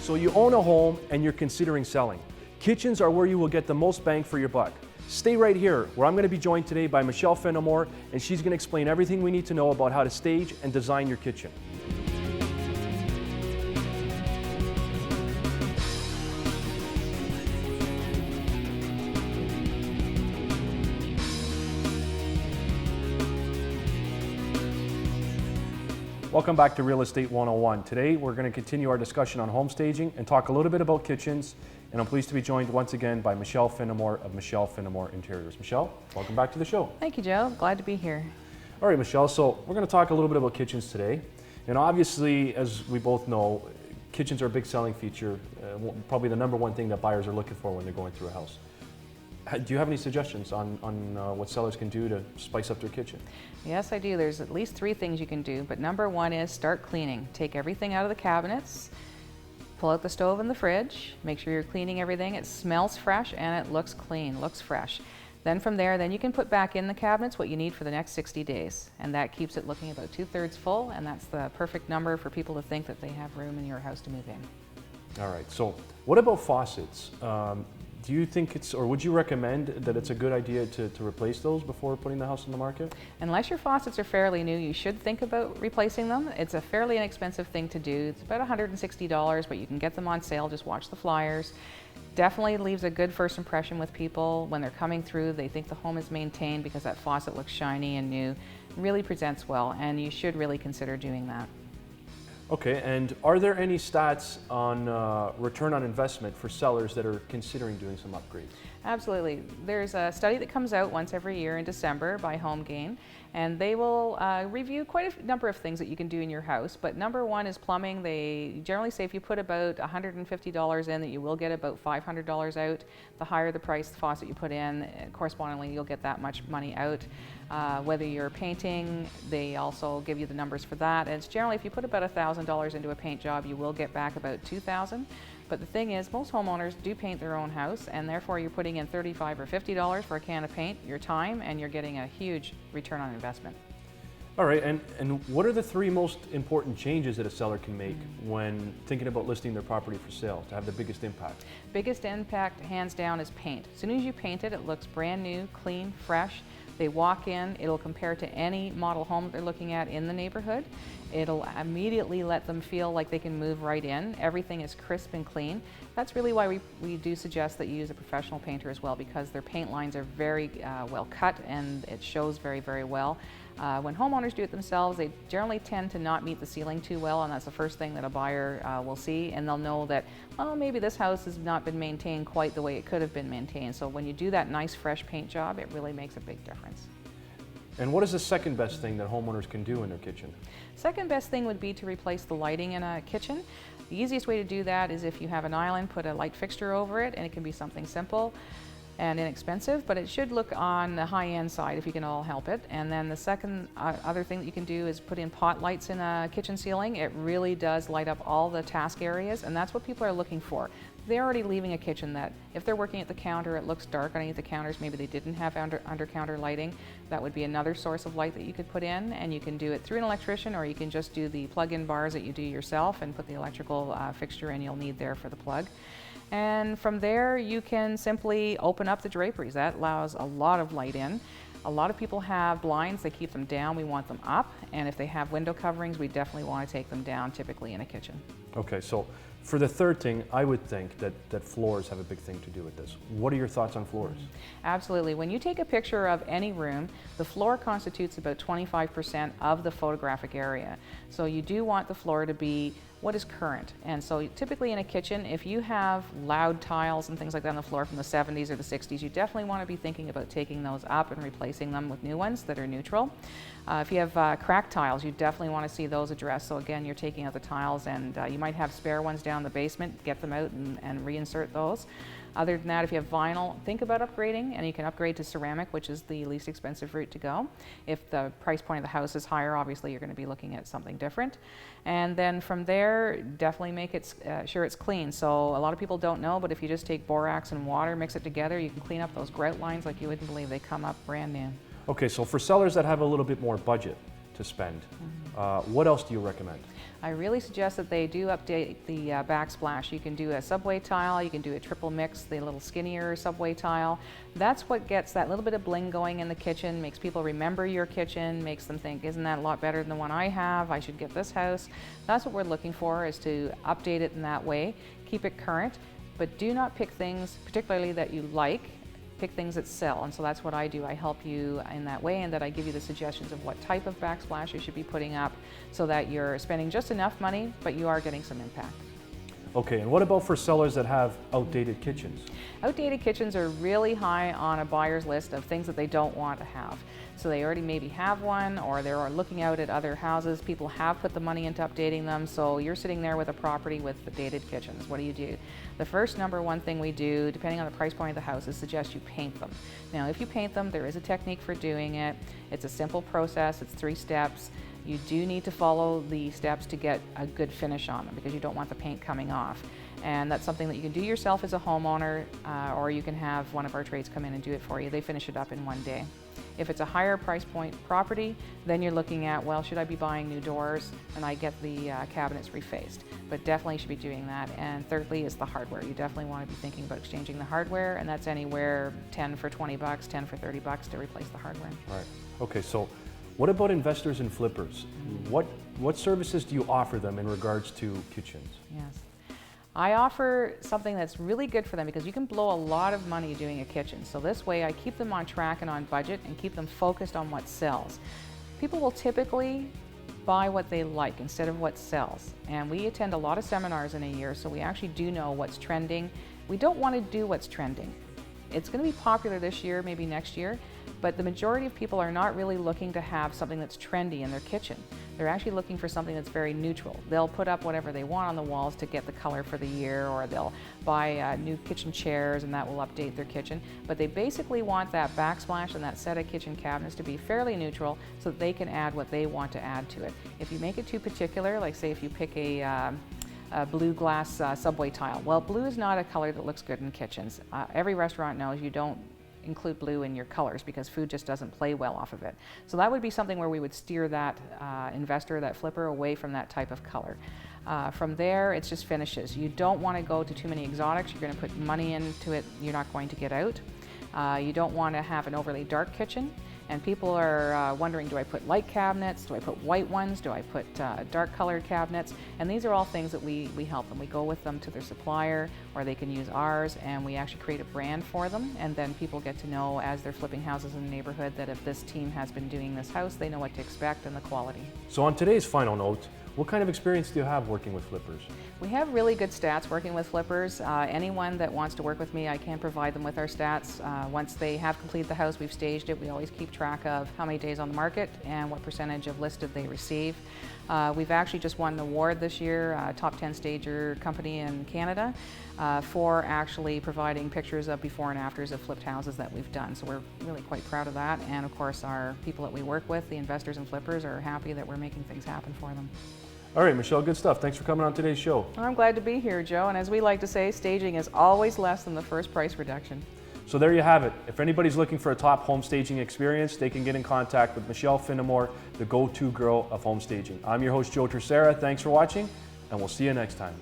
So you own a home and you're considering selling. Kitchens are where you will get the most bang for your buck. Stay right here, where I'm going to be joined today by Michelle Finnamore, and she's going to explain everything we need to know about how to stage and design your kitchen. Welcome back to Real Estate 101. Today we're going to continue our discussion on home staging and talk a little bit about kitchens. And I'm pleased to be joined once again by Michelle Finnamore of Michelle Finnamore Interiors. Michelle, welcome back to the show. Thank you, Joe. Glad to be here. All right, Michelle, so we're going to talk a little bit about kitchens today. And obviously, as we both know, kitchens are a big selling feature, probably the number one thing that buyers are looking for when they're going through a house. Do you have any suggestions on what sellers can do to spice up their kitchen? Yes, I do. There's at least 3 things you can do, but number 1 is start cleaning. Take everything out of the cabinets, pull out the stove and the fridge, make sure you're cleaning everything. It smells fresh and it looks clean, looks fresh. Then from there, then you can put back in the cabinets what you need for the next 60 days. And that keeps it looking about 2/3 full, and that's the perfect number for people to think that they have room in your house to move in. All right, so what about faucets? Do you think or would you recommend that it's a good idea to replace those before putting the house on the market? Unless your faucets are fairly new, you should think about replacing them. It's a fairly inexpensive thing to do. It's about $160, but you can get them on sale. Just watch the flyers. Definitely leaves a good first impression with people. When they're coming through, they think the home is maintained because that faucet looks shiny and new. Really presents well, and you should really consider doing that. Okay, and are there any stats on return on investment for sellers that are considering doing some upgrades? Absolutely. There's a study that comes out once every year in December by HomeGain, and they will review quite a number of things that you can do in your house. But number 1 is plumbing. They generally say if you put about $150 in, that you will get about $500 out. The higher the price the faucet you put in, correspondingly you'll get that much money out. Whether you're painting, they also give you the numbers for that. And it's generally, if you put about $1,000 into a paint job, you will get back about $2,000. But the thing is, most homeowners do paint their own house, and therefore you're putting in $35 or $50 for a can of paint, your time, and you're getting a huge return on investment. All right, and what are the 3 most important changes that a seller can make when thinking about listing their property for sale to have the biggest impact? Biggest impact, hands down, is paint. As soon as you paint it, it looks brand new, clean, fresh. They walk in, it'll compare to any model home they're looking at in the neighborhood. It'll immediately let them feel like they can move right in. Everything is crisp and clean. That's really why we do suggest that you use a professional painter as well, because their paint lines are very well cut and it shows very, very well. When homeowners do it themselves, they generally tend to not meet the ceiling too well, and that's the first thing that a buyer will see, and they'll know that, well, maybe this house has not been maintained quite the way it could have been maintained. So when you do that nice fresh paint job, it really makes a big difference. And what is the second best thing that homeowners can do in their kitchen? Second best thing would be to replace the lighting in a kitchen. The easiest way to do that is if you have an island, put a light fixture over it, and it can be something simple and inexpensive, but it should look on the high-end side if you can all help it. And then the second other thing that you can do is put in pot lights in a kitchen ceiling. It really does light up all the task areas, and that's what people are looking for. They're already leaving a kitchen that, if they're working at the counter, it looks dark underneath the counters. Maybe they didn't have under-counter lighting. That would be another source of light that you could put in, and you can do it through an electrician, or you can just do the plug-in bars that you do yourself and put the electrical fixture in you'll need there for the plug. And from there, you can simply open up the draperies. That allows a lot of light in. A lot of people have blinds, they keep them down, we want them up. And if they have window coverings, we definitely want to take them down, typically in a kitchen. Okay, so for the third thing, I would think that floors have a big thing to do with this. What are your thoughts on floors? Absolutely. When you take a picture of any room, the floor constitutes about 25% of the photographic area. So you do want the floor to be what is current. And so typically in a kitchen, if you have loud tiles and things like that on the floor from the 70s or the 60s, you definitely want to be thinking about taking those up and replacing them with new ones that are neutral. If you have cracked tiles, you definitely want to see those addressed. So again, you're taking out the tiles, and you might have spare ones down in the basement, get them out and reinsert those. Other than that, if you have vinyl, think about upgrading, and you can upgrade to ceramic, which is the least expensive route to go. If the price point of the house is higher, obviously you're going to be looking at something different. And then from there, definitely make it sure it's clean. So a lot of people don't know, but if you just take borax and water, mix it together, you can clean up those grout lines like you wouldn't believe. They come up brand new. Okay, so for sellers that have a little bit more budget, to spend. What else do you recommend? I really suggest that they do update the Backsplash. You can do a subway tile, you can do a triple mix, the little skinnier subway tile. That's what gets that little bit of bling going in the kitchen, makes people remember your kitchen, makes them think, isn't that a lot better than the one I have? I should get this house. That's what we're looking for, is to update it in that way, keep it current, but do not pick things particularly that you like. Pick things that sell, and so that's what I do. I help you in that way, and that I give you the suggestions of what type of backsplash you should be putting up so that you're spending just enough money, but you are getting some impact. Okay, and what about for sellers that have outdated kitchens? Outdated kitchens are really high on a buyer's list of things that they don't want to have. So they already maybe have one, or they're looking out at other houses. People have put the money into updating them, so you're sitting there with a property with dated kitchens. What do? The first number one thing we do, depending on the price point of the house, is suggest you paint them. Now, if you paint them, there is a technique for doing it. It's a simple process, it's 3 steps. You do need to follow the steps to get a good finish on them, because you don't want the paint coming off. And that's something that you can do yourself as a homeowner, or you can have one of our trades come in and do it for you. They finish it up in one day. If it's a higher price point property, then you're looking at, well, should I be buying new doors? And I get the cabinets refaced, but definitely should be doing that. And thirdly is the hardware. You definitely want to be thinking about exchanging the hardware, and that's anywhere 10 for 20 bucks, 10 for 30 bucks to replace the hardware. Right. Okay, so what about investors and flippers? What services do you offer them in regards to kitchens? Yes. I offer something that's really good for them, because you can blow a lot of money doing a kitchen. So this way I keep them on track and on budget and keep them focused on what sells. People will typically buy what they like instead of what sells. And we attend a lot of seminars in a year, so we actually do know what's trending. We don't want to do what's trending. It's going to be popular this year, maybe next year, but the majority of people are not really looking to have something that's trendy in their kitchen. They're actually looking for something that's very neutral. They'll put up whatever they want on the walls to get the color for the year, or they'll buy new kitchen chairs and that will update their kitchen. But they basically want that backsplash and that set of kitchen cabinets to be fairly neutral so that they can add what they want to add to it. If you make it too particular, like say if you pick a blue glass subway tile. Well, blue is not a color that looks good in kitchens. Every restaurant knows you don't include blue in your colors, because food just doesn't play well off of it. So that would be something where we would steer that investor, that flipper, away from that type of color. From there, it's just finishes. You don't want to go to too many exotics. You're going to put money into it you're not going to get out. You don't want to have an overly dark kitchen. And people are wondering, do I put light cabinets? Do I put white ones? Do I put dark colored cabinets? And these are all things that we help them. We go with them to their supplier, or they can use ours, and we actually create a brand for them. And then people get to know, as they're flipping houses in the neighborhood, that if this team has been doing this house, they know what to expect and the quality. So on today's final note, what kind of experience do you have working with flippers? We have really good stats working with flippers. Anyone that wants to work with me, I can provide them with our stats. Once they have completed the house, we've staged it. We always keep track of how many days on the market and what percentage of listed they receive. We've actually just won an award this year, top 10 stager company in Canada, for actually providing pictures of before and afters of flipped houses that we've done. So we're really quite proud of that. And of course, our people that we work with, the investors and flippers, are happy that we're making things happen for them. All right, Michelle, good stuff. Thanks for coming on today's show. I'm glad to be here, Joe. And as we like to say, staging is always less than the first price reduction. So there you have it. If anybody's looking for a top home staging experience, they can get in contact with Michelle Finnamore, the go-to girl of home staging. I'm your host, Joe Terceira. Thanks for watching, and we'll see you next time.